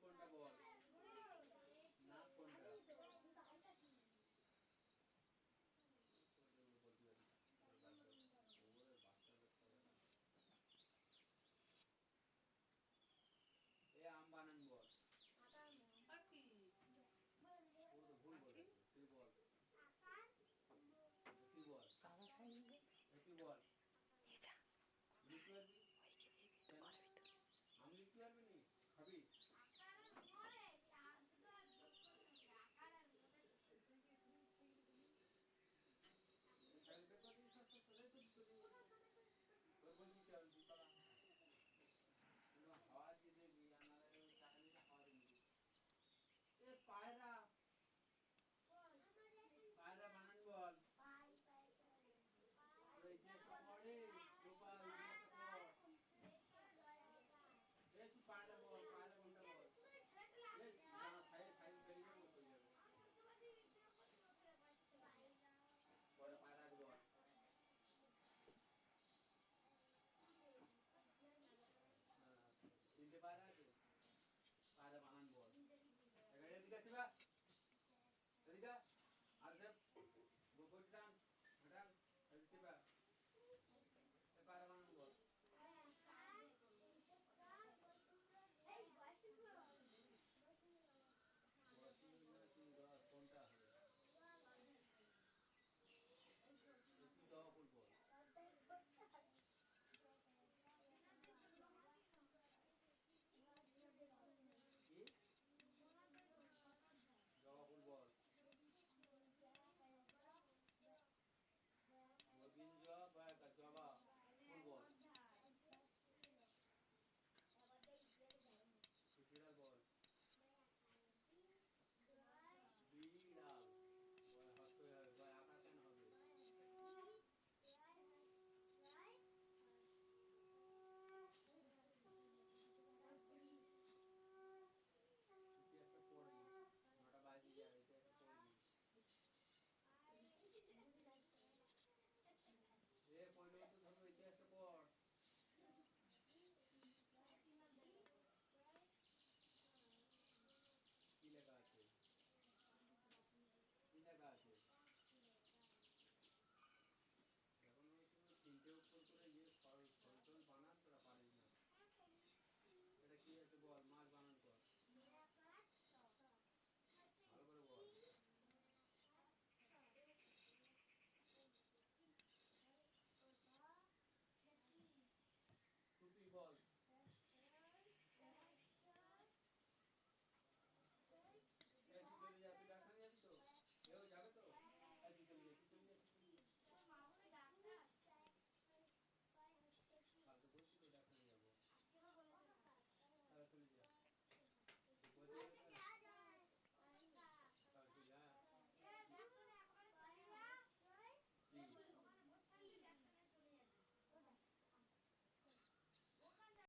কোনটা বল না কোনটা এ আম বানান বল পাখি ভুল বলে তুই বল তুই বল তুই বল লিখতে পারবি আমি লিখতে পারবি নি খাবি পায়রা পায়রা বানান বল তুই পায়রা বল পায়রা কোনটা বল পায়রা বল তিনটে পায়রা আছে পায়রা বানান বল এদিকে